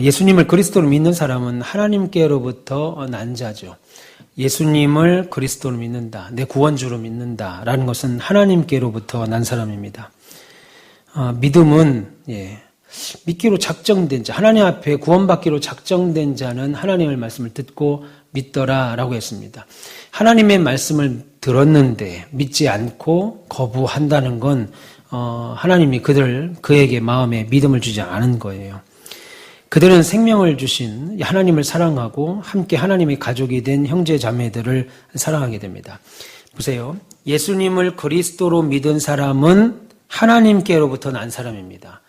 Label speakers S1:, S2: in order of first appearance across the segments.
S1: 예수님을 그리스도로 믿는 사람은 하나님께로부터 난 자죠. 예수님을 그리스도로 믿는다, 내 구원주로 믿는다라는 것은 하나님께로부터 난 사람입니다. 믿음은 믿기로 작정된 자, 하나님 앞에 구원받기로 작정된 자는 하나님의 말씀을 듣고 믿더라라고 했습니다. 하나님의 말씀을 들었는데 믿지 않고 거부한다는 건 하나님이 그에게 마음에 믿음을 주지 않은 거예요. 그들은 생명을 주신 하나님을 사랑하고 함께 하나님의 가족이 된 형제 자매들을 사랑하게 됩니다. 보세요. 예수님을 그리스도로 믿은 사람은 하나님께로부터 난 사람입니다.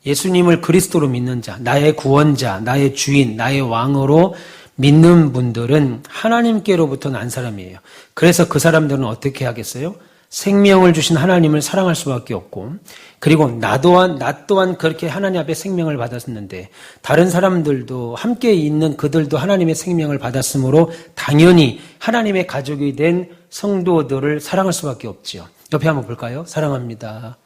S1: 예수님을 그리스도로 믿는 자, 나의 구원자, 나의 주인, 나의 왕으로 믿는 분들은 하나님께로부터 난 사람이에요. 그래서 그 사람들은 어떻게 하겠어요? 생명을 주신 하나님을 사랑할 수밖에 없고, 그리고 나 또한 그렇게 하나님 앞에 생명을 받았는데 다른 사람들도 함께 있는 그들도 하나님의 생명을 받았으므로 당연히 하나님의 가족이 된 성도들을 사랑할 수밖에 없죠. 옆에 한번 볼까요? 사랑합니다.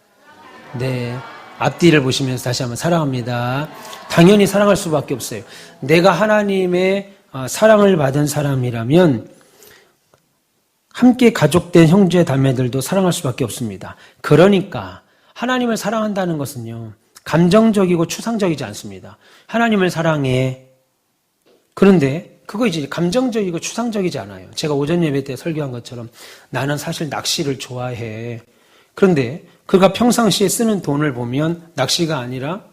S1: 네, 앞뒤를 보시면서 다시 한번 사랑합니다. 당연히 사랑할 수밖에 없어요. 내가 하나님의 사랑을 받은 사람이라면 함께 가족된 형제 자매들도 사랑할 수밖에 없습니다. 그러니까 하나님을 사랑한다는 것은요, 감정적이고 추상적이지 않습니다. 하나님을 사랑해. 그런데 그거 이제 감정적이고 추상적이지 않아요. 제가 오전 예배 때 설교한 것처럼 나는 사실 낚시를 좋아해. 그런데 그가 평상시에 쓰는 돈을 보면 낚시가 아니라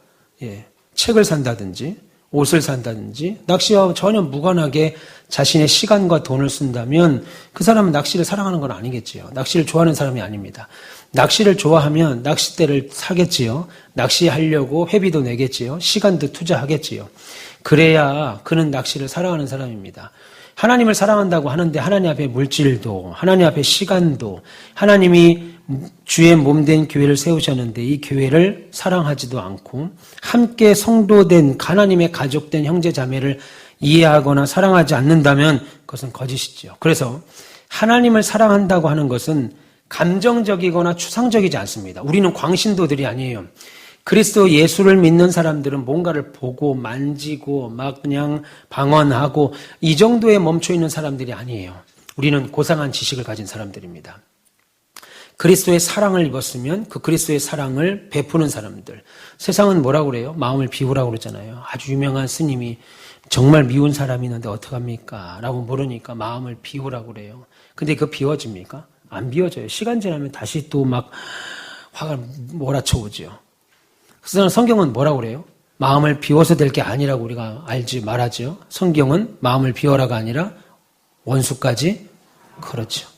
S1: 책을 산다든지 옷을 산다든지 낚시와 전혀 무관하게 자신의 시간과 돈을 쓴다면 그 사람은 낚시를 사랑하는 건 아니겠지요. 낚시를 좋아하는 사람이 아닙니다. 낚시를 좋아하면 낚싯대를 사겠지요. 낚시하려고 회비도 내겠지요. 시간도 투자하겠지요. 그래야 그는 낚시를 사랑하는 사람입니다. 하나님을 사랑한다고 하는데 하나님 앞에 물질도, 하나님 앞에 시간도, 하나님이 주의 몸된 교회를 세우셨는데 이 교회를 사랑하지도 않고 함께 성도된 하나님의 가족된 형제 자매를 이해하거나 사랑하지 않는다면 그것은 거짓이죠. 그래서 하나님을 사랑한다고 하는 것은 감정적이거나 추상적이지 않습니다. 우리는 광신도들이 아니에요. 그리스도 예수를 믿는 사람들은 뭔가를 보고 만지고 막 그냥 방언하고 이 정도에 멈춰 있는 사람들이 아니에요. 우리는 고상한 지식을 가진 사람들입니다. 그리스도의 사랑을 입었으면 그 그리스도의 사랑을 베푸는 사람들. 세상은 뭐라고 그래요? 마음을 비우라고 그러잖아요. 아주 유명한 스님이 정말 미운 사람이 있는데 어떡합니까? 라고 물으니까 마음을 비우라고 그래요. 근데 그거 비워집니까? 안 비워져요. 시간 지나면 다시 또 막 화가 몰아쳐오죠. 그래서 성경은 뭐라고 그래요? 마음을 비워서 될 게 아니라고 우리가 알지 말하죠. 성경은 마음을 비워라가 아니라 원수까지. 그렇죠.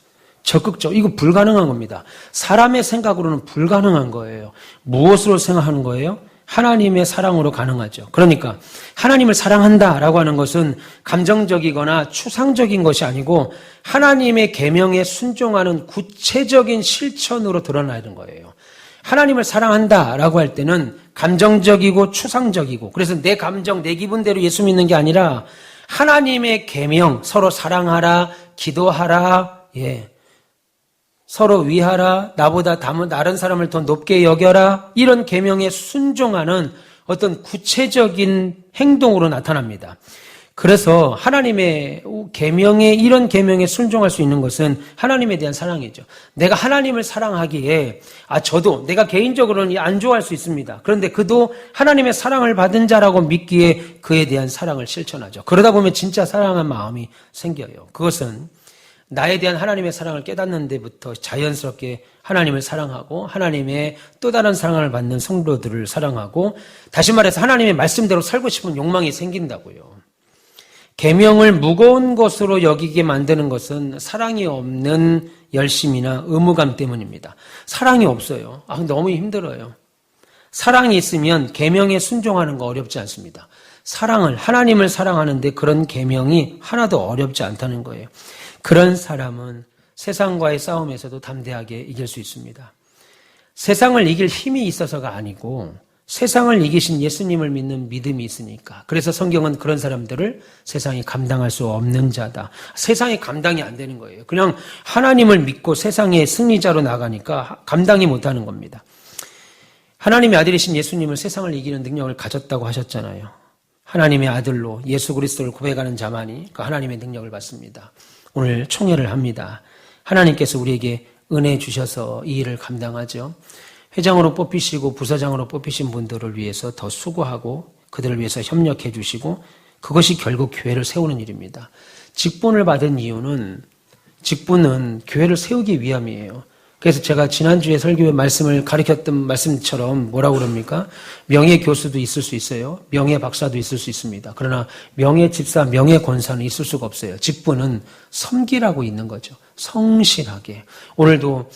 S1: 적극적, 이거 불가능한 겁니다. 사람의 생각으로는 불가능한 거예요. 무엇으로 생각하는 거예요? 하나님의 사랑으로 가능하죠. 그러니까 하나님을 사랑한다라고 하는 것은 감정적이거나 추상적인 것이 아니고 하나님의 계명에 순종하는 구체적인 실천으로 드러나는 거예요. 하나님을 사랑한다라고 할 때는 감정적이고 추상적이고, 그래서 내 감정, 내 기분대로 예수 믿는 게 아니라 하나님의 계명, 서로 사랑하라, 기도하라, 서로 위하라, 나보다 다른 사람을 더 높게 여겨라, 이런 계명에 순종하는 어떤 구체적인 행동으로 나타납니다. 그래서 하나님의 계명에, 이런 계명에 순종할 수 있는 것은 하나님에 대한 사랑이죠. 내가 하나님을 사랑하기에 저도 내가 개인적으로는 안 좋아할 수 있습니다. 그런데 그도 하나님의 사랑을 받은 자라고 믿기에 그에 대한 사랑을 실천하죠. 그러다 보면 진짜 사랑한 마음이 생겨요. 그것은 나에 대한 하나님의 사랑을 깨닫는 데부터 자연스럽게 하나님을 사랑하고 하나님의 또 다른 사랑을 받는 성도들을 사랑하고, 다시 말해서 하나님의 말씀대로 살고 싶은 욕망이 생긴다고요. 계명을 무거운 것으로 여기게 만드는 것은 사랑이 없는 열심이나 의무감 때문입니다. 사랑이 없어요. 너무 힘들어요. 사랑이 있으면 계명에 순종하는 거 어렵지 않습니다. 하나님을 사랑하는데 그런 계명이 하나도 어렵지 않다는 거예요. 그런 사람은 세상과의 싸움에서도 담대하게 이길 수 있습니다. 세상을 이길 힘이 있어서가 아니고 세상을 이기신 예수님을 믿는 믿음이 있으니까. 그래서 성경은 그런 사람들을 세상이 감당할 수 없는 자다. 세상이 감당이 안 되는 거예요. 그냥 하나님을 믿고 세상의 승리자로 나가니까 감당이 못하는 겁니다. 하나님의 아들이신 예수님을 세상을 이기는 능력을 가졌다고 하셨잖아요. 하나님의 아들로 예수 그리스도를 고백하는 자만이 그 하나님의 능력을 받습니다. 오늘 총회를 합니다. 하나님께서 우리에게 은혜 주셔서 이 일을 감당하죠. 회장으로 뽑히시고 부서장으로 뽑히신 분들을 위해서 더 수고하고 그들을 위해서 협력해 주시고 그것이 결국 교회를 세우는 일입니다. 직분을 받은 이유는 직분은 교회를 세우기 위함이에요. 그래서 제가 지난주에 설교의 말씀을 가르쳤던 말씀처럼 뭐라고 그럽니까? 명예 교수도 있을 수 있어요. 명예 박사도 있을 수 있습니다. 그러나 명예 집사, 명예 권사는 있을 수가 없어요. 직분은 섬기라고 있는 거죠. 성실하게. 오늘도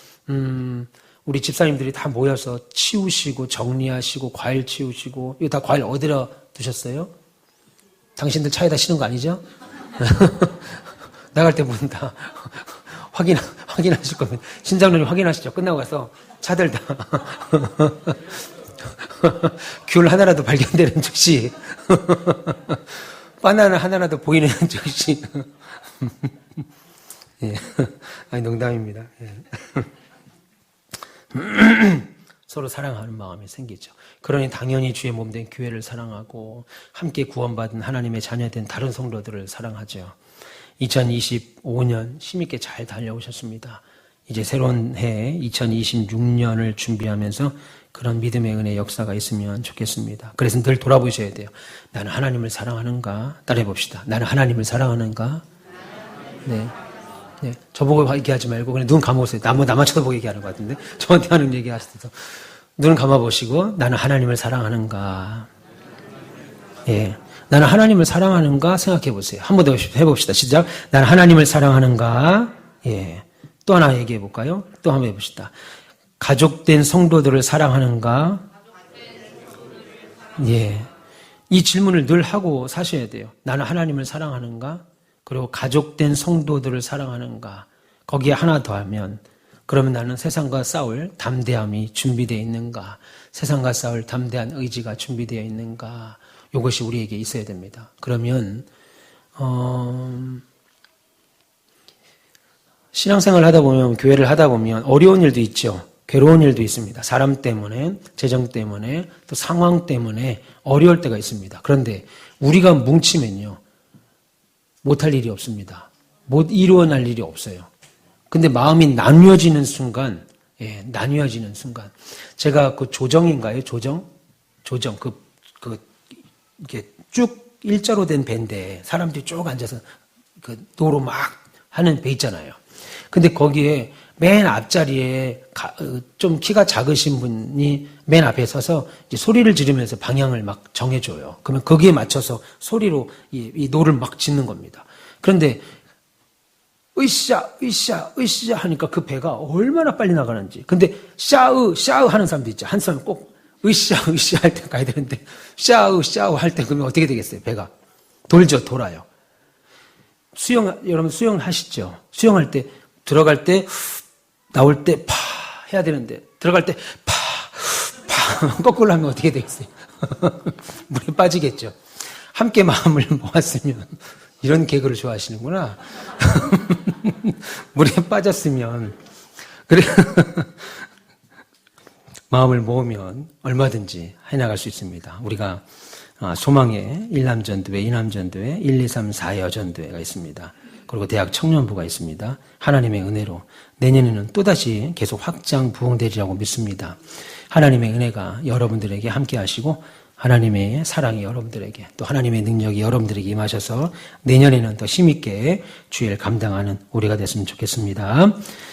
S1: 우리 집사님들이 다 모여서 치우시고 정리하시고 과일 치우시고 이거 다 과일 어디다 두셨어요? 당신들 차에다 실은 거 아니죠? 나갈 때 보면 다 확인하실 겁니다. 신장로님 확인하시죠. 끝나고 가서 차들 다 귤 하나라도 발견되는 즉시 바나나 하나라도 보이는 즉시 예. 아니 농담입니다. 예. 서로 사랑하는 마음이 생기죠. 그러니 당연히 주의 몸된 교회를 사랑하고 함께 구원받은 하나님의 자녀된 다른 성도들을 사랑하죠. 2025년 힘있게 잘 달려오셨습니다. 이제 새로운 해 2026년을 준비하면서 그런 믿음의 은혜 역사가 있으면 좋겠습니다. 그래서 늘 돌아보셔야 돼요. 나는 하나님을 사랑하는가? 따라해 봅시다. 나는 하나님을 사랑하는가? 네. 네. 저보고 얘기하지 말고 그냥 눈 감아보세요. 나만 쳐다보고 얘기하는 것 같은데 저한테 하는 얘기 하셔서 눈 감아보시고 나는 하나님을 사랑하는가? 예. 나는 하나님을 사랑하는가 생각해 보세요. 한 번 더 해봅시다. 시작. 나는 하나님을 사랑하는가? 예. 또 하나 얘기해 볼까요? 또 한번 해봅시다. 가족된 성도들을 사랑하는가? 예. 이 질문을 늘 하고 사셔야 돼요. 나는 하나님을 사랑하는가? 그리고 가족된 성도들을 사랑하는가? 거기에 하나 더 하면 그러면 나는 세상과 싸울 담대함이 준비되어 있는가? 세상과 싸울 담대한 의지가 준비되어 있는가? 이것이 우리에게 있어야 됩니다. 그러면 신앙생활을 하다 보면 교회를 하다 보면 어려운 일도 있죠. 괴로운 일도 있습니다. 사람 때문에, 재정 때문에, 또 상황 때문에 어려울 때가 있습니다. 그런데 우리가 뭉치면요. 못할 일이 없습니다. 못 이루어낼 일이 없어요. 근데 마음이 나뉘어지는 순간, 예, 나뉘어지는 순간. 제가 그 조정인가요? 조정, 이렇게 쭉 일자로 된 배인데 사람들이 쭉 앉아서 그 도로 막 하는 배 있잖아요. 근데 거기에 맨 앞자리에 좀 키가 작으신 분이 맨 앞에 서서 이제 소리를 지르면서 방향을 막 정해줘요. 그러면 거기에 맞춰서 소리로 이 노를 막 짓는 겁니다. 그런데 으쌰 하니까 그 배가 얼마나 빨리 나가는지. 근데 샤으 하는 사람도 있죠. 한 사람 꼭 으쌰 할 때 가야 되는데 샤으 할 때 그러면 어떻게 되겠어요? 배가 돌아요. 여러분 수영하시죠? 수영할 때 들어갈 때 나올 때 파 해야 되는데 들어갈 때 파 거꾸로 하면 어떻게 되겠어요? 물에 빠지겠죠. 함께 마음을 모았으면 이런 개그를 좋아하시는구나. 물에 빠졌으면 그래 마음을 모으면 얼마든지 해나갈 수 있습니다. 우리가 소망의 1남전도회, 2남전도회, 1, 2, 3, 4 여전도회가 있습니다. 그리고 대학 청년부가 있습니다. 하나님의 은혜로 내년에는 또다시 계속 확장 부흥되리라고 믿습니다. 하나님의 은혜가 여러분들에게 함께 하시고 하나님의 사랑이 여러분들에게 또 하나님의 능력이 여러분들에게 임하셔서 내년에는 더 힘있게 주의를 감당하는 우리가 됐으면 좋겠습니다.